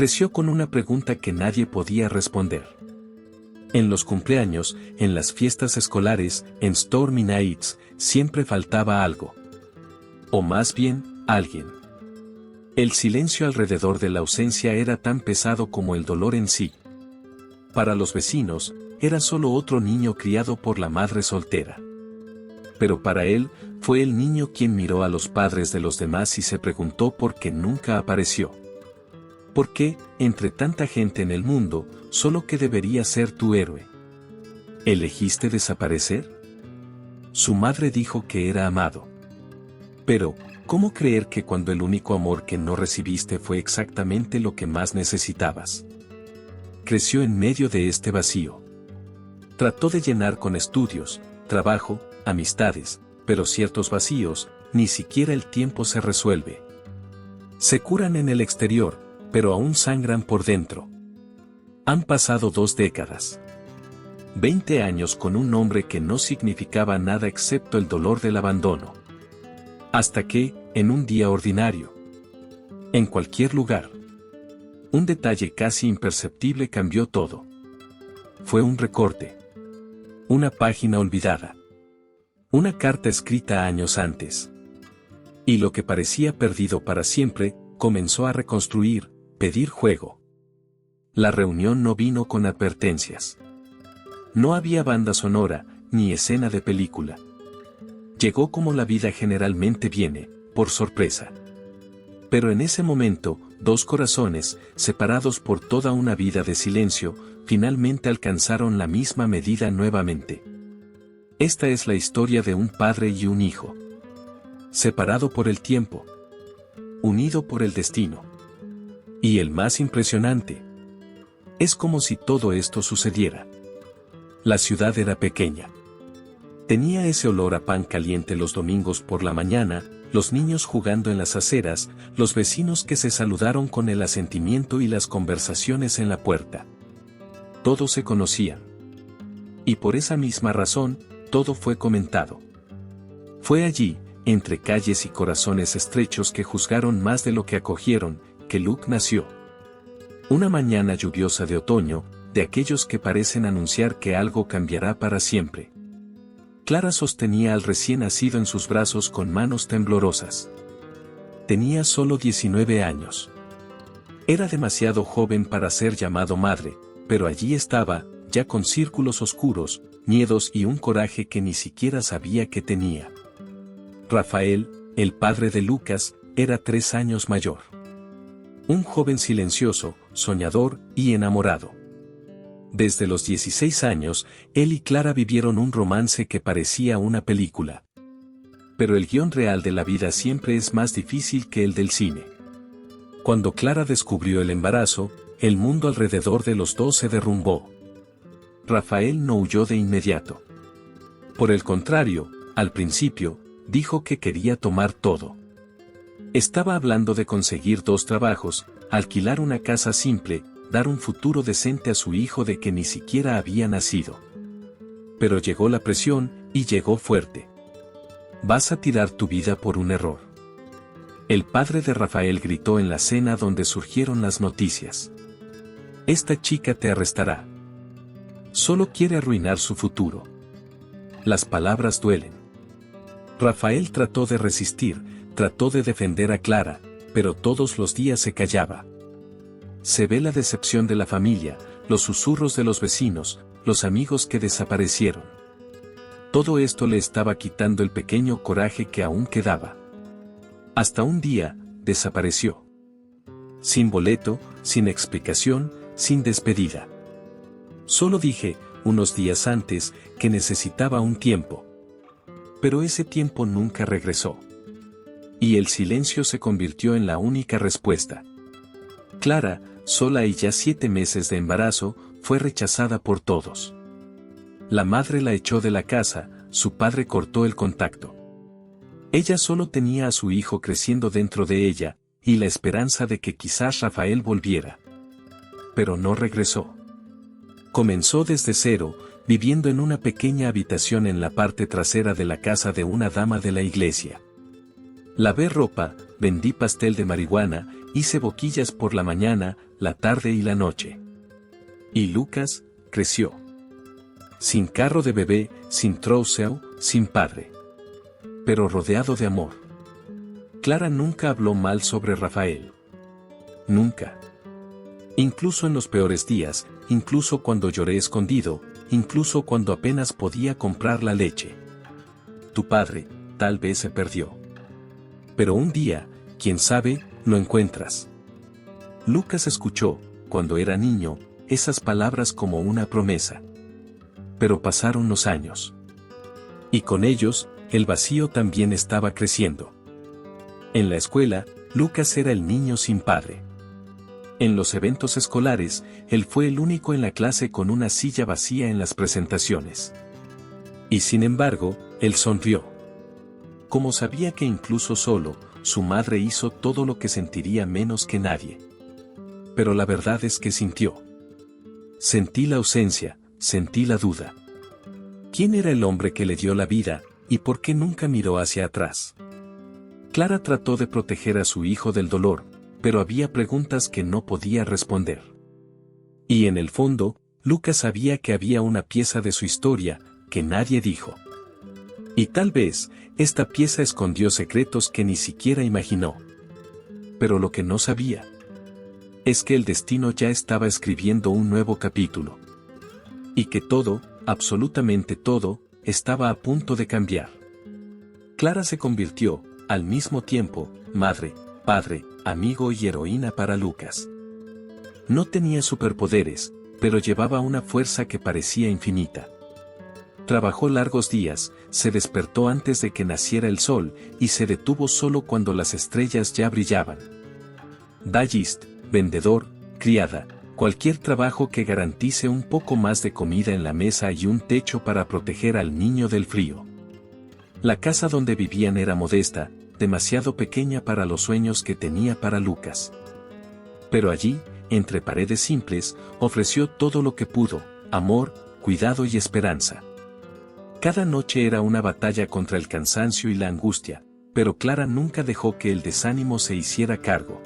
Creció con una pregunta que nadie podía responder. En los cumpleaños, en las fiestas escolares, en Stormy Nights, siempre faltaba algo. O más bien, alguien. El silencio alrededor de la ausencia era tan pesado como el dolor en sí. Para los vecinos, era solo otro niño criado por la madre soltera. Pero para él, fue el niño quien miró a los padres de los demás y se preguntó por qué nunca apareció. ¿Por qué, entre tanta gente en el mundo, solo que debería ser tu héroe? ¿Elegiste desaparecer? Su madre dijo que era amado. Pero, ¿cómo creer que cuando el único amor que no recibiste fue exactamente lo que más necesitabas? Creció en medio de este vacío. Trató de llenar con estudios, trabajo, amistades, pero ciertos vacíos, ni siquiera el tiempo se resuelve. Se curan en el exterior, pero aún sangran por dentro. Han pasado 2 décadas. 20 años con un nombre que no significaba nada excepto el dolor del abandono. Hasta que, en un día ordinario, en cualquier lugar, un detalle casi imperceptible cambió todo. Fue un recorte. Una página olvidada. Una carta escrita años antes. Y lo que parecía perdido para siempre, comenzó a reconstruir, pedir juego. La reunión no vino con advertencias. No había banda sonora, ni escena de película. Llegó como la vida generalmente viene, por sorpresa. Pero en ese momento, 2 corazones, separados por toda una vida de silencio, finalmente alcanzaron la misma medida nuevamente. Esta es la historia de un padre y un hijo. Separado por el tiempo. Unido por el destino. Y el más impresionante. Es como si todo esto sucediera. La ciudad era pequeña. Tenía ese olor a pan caliente los domingos por la mañana, los niños jugando en las aceras, los vecinos que se saludaron con el asentimiento y las conversaciones en la puerta. Todos se conocían. Y por esa misma razón, todo fue comentado. Fue allí, entre calles y corazones estrechos que juzgaron más de lo que acogieron, que Luke nació. Una mañana lluviosa de otoño, de aquellos que parecen anunciar que algo cambiará para siempre. Clara sostenía al recién nacido en sus brazos con manos temblorosas. Tenía solo 19 años. Era demasiado joven para ser llamado madre, pero allí estaba, ya con círculos oscuros, miedos y un coraje que ni siquiera sabía que tenía. Rafael, el padre de Lucas, era 3 años mayor. Un joven silencioso, soñador y enamorado. Desde los 16 años, él y Clara vivieron un romance que parecía una película. Pero el guión real de la vida siempre es más difícil que el del cine. Cuando Clara descubrió el embarazo, el mundo alrededor de los dos se derrumbó. Rafael no huyó de inmediato. Por el contrario, al principio, dijo que quería tomar todo. Estaba hablando de conseguir 2 trabajos, alquilar una casa simple, dar un futuro decente a su hijo de que ni siquiera había nacido. Pero llegó la presión, y llegó fuerte. Vas a tirar tu vida por un error. El padre de Rafael gritó en la cena donde surgieron las noticias. Esta chica te arrestará. Solo quiere arruinar su futuro. Las palabras duelen. Rafael trató de resistir, trató de defender a Clara, pero todos los días se callaba. Se ve la decepción de la familia, los susurros de los vecinos, los amigos que desaparecieron. Todo esto le estaba quitando el pequeño coraje que aún quedaba. Hasta un día, desapareció. Sin boleto, sin explicación, sin despedida. Solo dije, unos días antes, que necesitaba un tiempo. Pero ese tiempo nunca regresó. Y el silencio se convirtió en la única respuesta. Clara, sola y ya 7 meses de embarazo, fue rechazada por todos. La madre la echó de la casa, su padre cortó el contacto. Ella solo tenía a su hijo creciendo dentro de ella, y la esperanza de que quizás Rafael volviera. Pero no regresó. Comenzó desde cero, viviendo en una pequeña habitación en la parte trasera de la casa de una dama de la iglesia. Lavé ropa, vendí pastel de marihuana, hice boquillas por la mañana, la tarde y la noche. Y Lucas creció. Sin carro de bebé, sin trousseau, sin padre. Pero rodeado de amor. Clara nunca habló mal sobre Rafael. Nunca. Incluso en los peores días, incluso cuando lloré escondido, incluso cuando apenas podía comprar la leche. Tu padre, tal vez se perdió. Pero un día, quién sabe, lo encuentras. Lucas escuchó, cuando era niño, esas palabras como una promesa. Pero pasaron los años. Y con ellos, el vacío también estaba creciendo. En la escuela, Lucas era el niño sin padre. En los eventos escolares, él fue el único en la clase con una silla vacía en las presentaciones. Y sin embargo, él sonrió. Como sabía que incluso solo, su madre hizo todo lo que sentiría menos que nadie. Pero la verdad es que sintió. Sentí la ausencia, sentí la duda. ¿Quién era el hombre que le dio la vida, y por qué nunca miró hacia atrás? Clara trató de proteger a su hijo del dolor, pero había preguntas que no podía responder. Y en el fondo, Lucas sabía que había una pieza de su historia, que nadie dijo. Y tal vez, esta pieza escondió secretos que ni siquiera imaginó. Pero lo que no sabía es que el destino ya estaba escribiendo un nuevo capítulo. Y que todo, absolutamente todo, estaba a punto de cambiar. Clara se convirtió, al mismo tiempo, madre, padre, amigo y heroína para Lucas. No tenía superpoderes, pero llevaba una fuerza que parecía infinita. Trabajó largos días, se despertó antes de que naciera el sol y se detuvo solo cuando las estrellas ya brillaban. Dallist, vendedor, criada, cualquier trabajo que garantice un poco más de comida en la mesa y un techo para proteger al niño del frío. La casa donde vivían era modesta, demasiado pequeña para los sueños que tenía para Lucas. Pero allí, entre paredes simples, ofreció todo lo que pudo: amor, cuidado y esperanza. Cada noche era una batalla contra el cansancio y la angustia, pero Clara nunca dejó que el desánimo se hiciera cargo.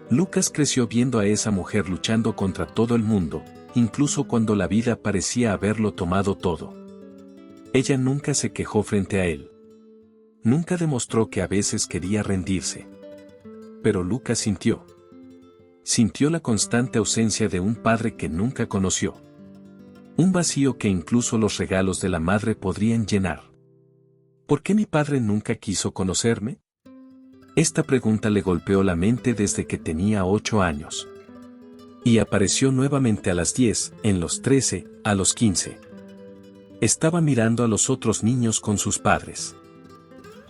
Lucas creció viendo a esa mujer luchando contra todo el mundo, incluso cuando la vida parecía haberlo tomado todo. Ella nunca se quejó frente a él. Nunca demostró que a veces quería rendirse. Pero Lucas sintió. Sintió la constante ausencia de un padre que nunca conoció. Un vacío que incluso los regalos de la madre podrían llenar. ¿Por qué mi padre nunca quiso conocerme? Esta pregunta le golpeó la mente desde que tenía 8 años. Y apareció nuevamente a las 10, en los 13, a los 15. Estaba mirando a los otros niños con sus padres.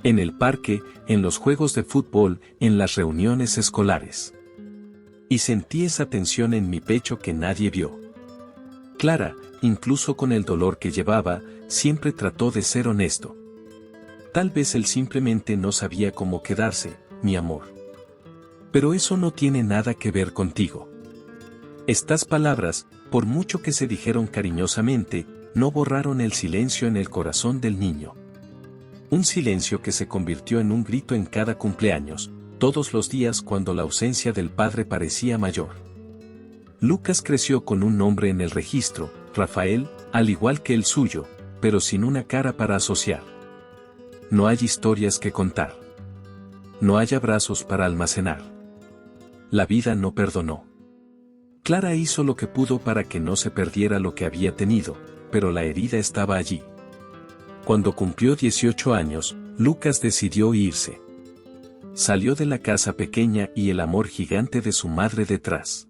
En el parque, en los juegos de fútbol, en las reuniones escolares. Y sentí esa tensión en mi pecho que nadie vio. Clara, incluso con el dolor que llevaba, siempre trató de ser honesto. Tal vez él simplemente no sabía cómo quedarse, mi amor. Pero eso no tiene nada que ver contigo. Estas palabras, por mucho que se dijeron cariñosamente, no borraron el silencio en el corazón del niño. Un silencio que se convirtió en un grito en cada cumpleaños, todos los días cuando la ausencia del padre parecía mayor. Lucas creció con un nombre en el registro, Rafael, al igual que el suyo, pero sin una cara para asociar. No hay historias que contar. No hay abrazos para almacenar. La vida no perdonó. Clara hizo lo que pudo para que no se perdiera lo que había tenido, pero la herida estaba allí. Cuando cumplió 18 años, Lucas decidió irse. Salió de la casa pequeña y el amor gigante de su madre detrás.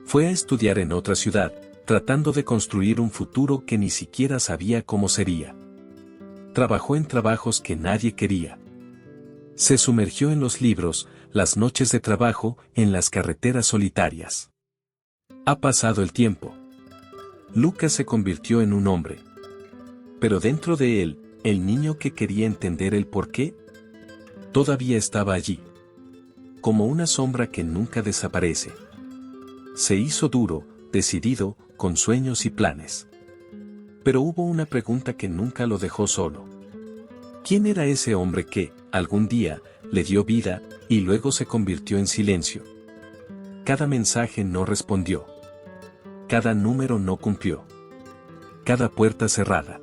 Fue a estudiar en otra ciudad, tratando de construir un futuro que ni siquiera sabía cómo sería. Trabajó en trabajos que nadie quería. Se sumergió en los libros, las noches de trabajo, en las carreteras solitarias. Ha pasado el tiempo. Lucas se convirtió en un hombre. Pero dentro de él, el niño que quería entender el porqué, todavía estaba allí. Como una sombra que nunca desaparece. Se hizo duro, decidido, con sueños y planes. Pero hubo una pregunta que nunca lo dejó solo. ¿Quién era ese hombre que, algún día, le dio vida, y luego se convirtió en silencio? Cada mensaje no respondió. Cada número no cumplió. Cada puerta cerrada.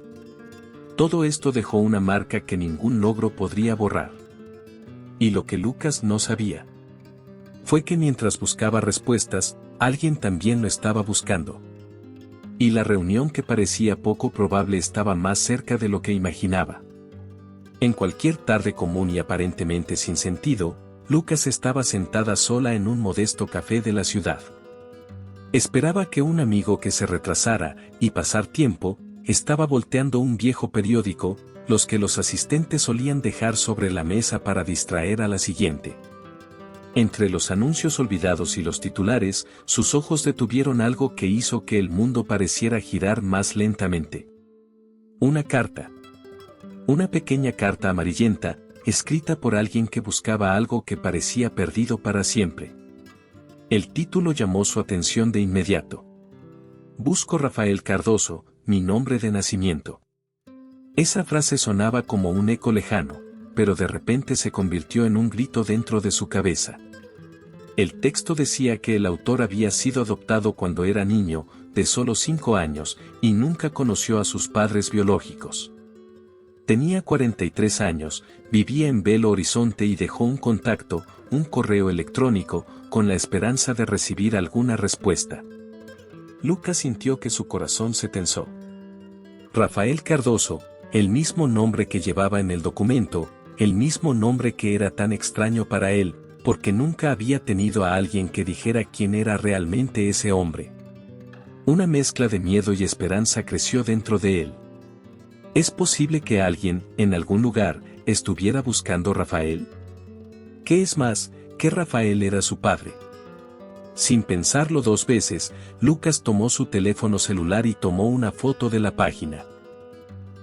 Todo esto dejó una marca que ningún logro podría borrar. Y lo que Lucas no sabía fue que mientras buscaba respuestas, alguien también lo estaba buscando. Y la reunión que parecía poco probable estaba más cerca de lo que imaginaba. En cualquier tarde común y aparentemente sin sentido, Lucas estaba sentada sola en un modesto café de la ciudad. Esperaba que un amigo que se retrasara y pasar tiempo, estaba volteando un viejo periódico, los que los asistentes solían dejar sobre la mesa para distraer a la siguiente. Entre los anuncios olvidados y los titulares, sus ojos detuvieron algo que hizo que el mundo pareciera girar más lentamente. Una carta. Una pequeña carta amarillenta, escrita por alguien que buscaba algo que parecía perdido para siempre. El título llamó su atención de inmediato. Busco Rafael Cardoso, mi nombre de nacimiento. Esa frase sonaba como un eco lejano, pero de repente se convirtió en un grito dentro de su cabeza. El texto decía que el autor había sido adoptado cuando era niño, de solo 5 años, y nunca conoció a sus padres biológicos. Tenía 43 años, vivía en Belo Horizonte y dejó un contacto, un correo electrónico, con la esperanza de recibir alguna respuesta. Lucas sintió que su corazón se tensó. Rafael Cardoso, el mismo nombre que llevaba en el documento, el mismo nombre que era tan extraño para él, porque nunca había tenido a alguien que dijera quién era realmente ese hombre. Una mezcla de miedo y esperanza creció dentro de él. ¿Es posible que alguien, en algún lugar, estuviera buscando a Rafael? ¿Qué es más, que Rafael era su padre? Sin pensarlo 2 veces, Lucas tomó su teléfono celular y tomó una foto de la página.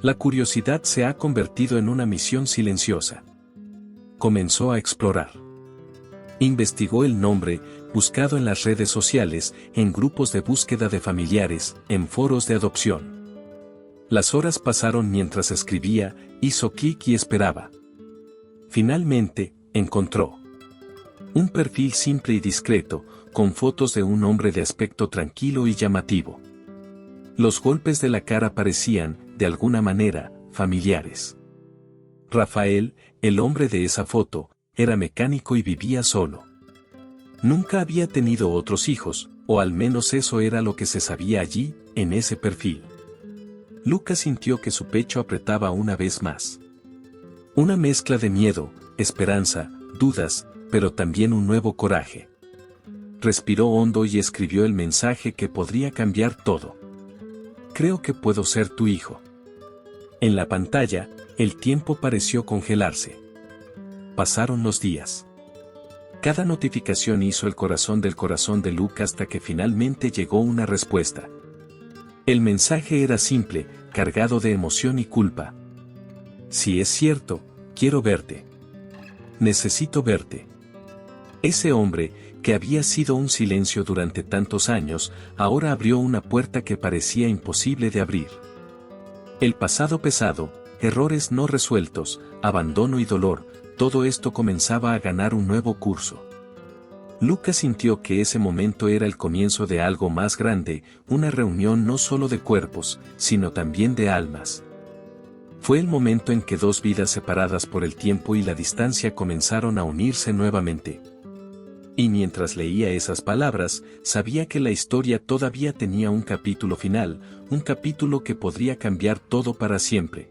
La curiosidad se ha convertido en una misión silenciosa. Comenzó a explorar. Investigó el nombre, buscado en las redes sociales, en grupos de búsqueda de familiares, en foros de adopción. Las horas pasaron mientras escribía, hizo clic y esperaba. Finalmente, encontró un perfil simple y discreto, con fotos de un hombre de aspecto tranquilo y llamativo. Los golpes de la cara parecían, de alguna manera, familiares. Rafael, el hombre de esa foto, era mecánico y vivía solo. Nunca había tenido otros hijos, o al menos eso era lo que se sabía allí, en ese perfil. Lucas sintió que su pecho apretaba una vez más. Una mezcla de miedo, esperanza, dudas, pero también un nuevo coraje. Respiró hondo y escribió el mensaje que podría cambiar todo. Creo que puedo ser tu hijo. En la pantalla, el tiempo pareció congelarse. Pasaron los días. Cada notificación hizo el corazón de Lucas hasta que finalmente llegó una respuesta. El mensaje era simple, cargado de emoción y culpa. Si es cierto, quiero verte. Necesito verte. Ese hombre, que había sido un silencio durante tantos años, ahora abrió una puerta que parecía imposible de abrir. El pasado pesado, errores no resueltos, abandono y dolor, todo esto comenzaba a ganar un nuevo curso. Lucas sintió que ese momento era el comienzo de algo más grande, una reunión no solo de cuerpos, sino también de almas. Fue el momento en que 2 vidas separadas por el tiempo y la distancia comenzaron a unirse nuevamente. Y mientras leía esas palabras, sabía que la historia todavía tenía un capítulo final, un capítulo que podría cambiar todo para siempre.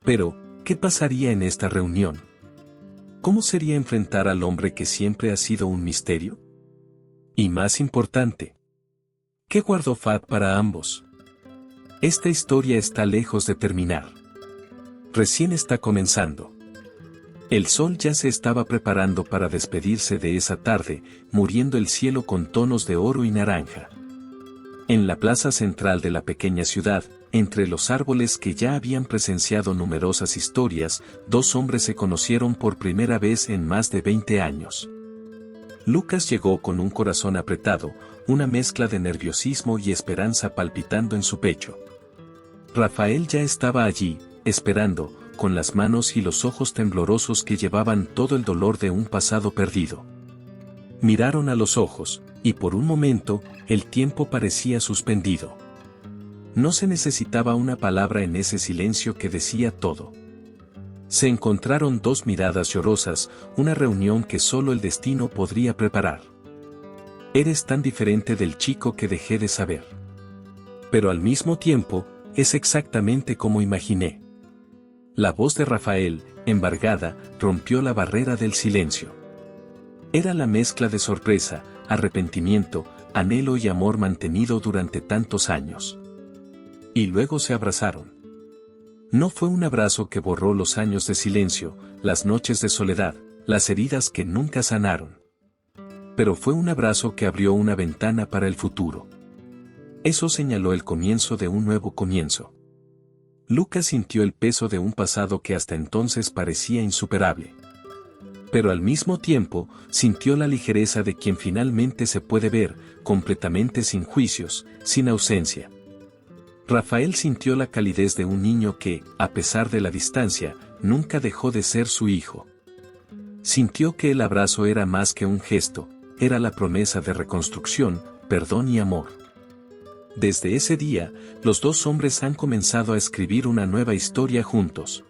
Pero, ¿qué pasaría en esta reunión? ¿Cómo sería enfrentar al hombre que siempre ha sido un misterio? Y más importante, ¿qué guardó Fat para ambos? Esta historia está lejos de terminar. Recién está comenzando. El sol ya se estaba preparando para despedirse de esa tarde, muriendo el cielo con tonos de oro y naranja. En la plaza central de la pequeña ciudad, entre los árboles que ya habían presenciado numerosas historias, 2 hombres se conocieron por primera vez en más de 20 años. Lucas llegó con un corazón apretado, una mezcla de nerviosismo y esperanza palpitando en su pecho. Rafael ya estaba allí, esperando, con las manos y los ojos temblorosos que llevaban todo el dolor de un pasado perdido. Miraron a los ojos, y por un momento, el tiempo parecía suspendido. No se necesitaba una palabra en ese silencio que decía todo. Se encontraron dos miradas llorosas, una reunión que solo el destino podría preparar. Eres tan diferente del chico que dejé de saber. Pero al mismo tiempo, es exactamente como imaginé. La voz de Rafael, embargada, rompió la barrera del silencio. Era la mezcla de sorpresa, arrepentimiento, anhelo y amor mantenido durante tantos años. Y luego se abrazaron. No fue un abrazo que borró los años de silencio, las noches de soledad, las heridas que nunca sanaron. Pero fue un abrazo que abrió una ventana para el futuro. Eso señaló el comienzo de un nuevo comienzo. Lucas sintió el peso de un pasado que hasta entonces parecía insuperable. Pero al mismo tiempo, sintió la ligereza de quien finalmente se puede ver, completamente sin juicios, sin ausencia. Rafael sintió la calidez de un niño que, a pesar de la distancia, nunca dejó de ser su hijo. Sintió que el abrazo era más que un gesto, era la promesa de reconstrucción, perdón y amor. Desde ese día, los dos hombres han comenzado a escribir una nueva historia juntos.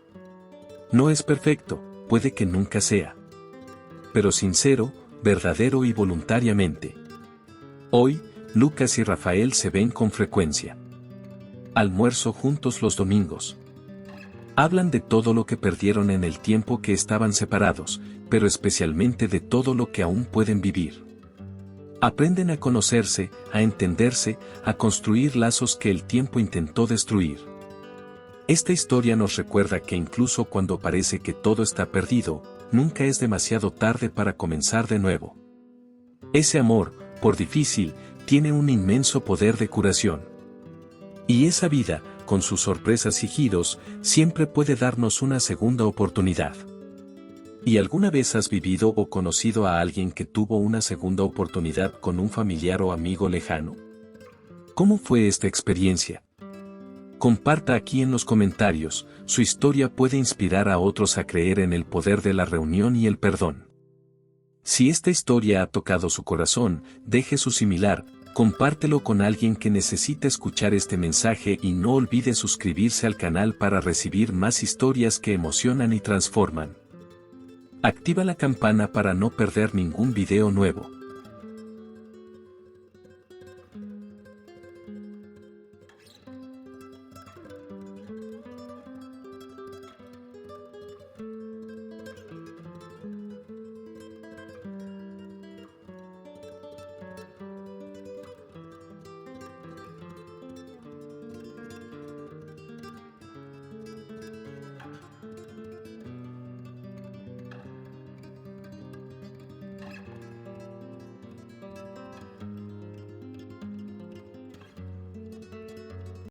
No es perfecto, puede que nunca sea. Pero sincero, verdadero y voluntariamente. Hoy, Lucas y Rafael se ven con frecuencia. Almuerzo juntos los domingos. Hablan de todo lo que perdieron en el tiempo que estaban separados, pero especialmente de todo lo que aún pueden vivir. Aprenden a conocerse, a entenderse, a construir lazos que el tiempo intentó destruir. Esta historia nos recuerda que incluso cuando parece que todo está perdido, nunca es demasiado tarde para comenzar de nuevo. Ese amor, por difícil, tiene un inmenso poder de curación. Y esa vida, con sus sorpresas y giros, siempre puede darnos una segunda oportunidad. ¿Y alguna vez has vivido o conocido a alguien que tuvo una segunda oportunidad con un familiar o amigo lejano? ¿Cómo fue esta experiencia? Comparta aquí en los comentarios, su historia puede inspirar a otros a creer en el poder de la reunión y el perdón. Si esta historia ha tocado su corazón, deje su similar, compártelo con alguien que necesita escuchar este mensaje y no olvide suscribirse al canal para recibir más historias que emocionan y transforman. Activa la campana para no perder ningún video nuevo.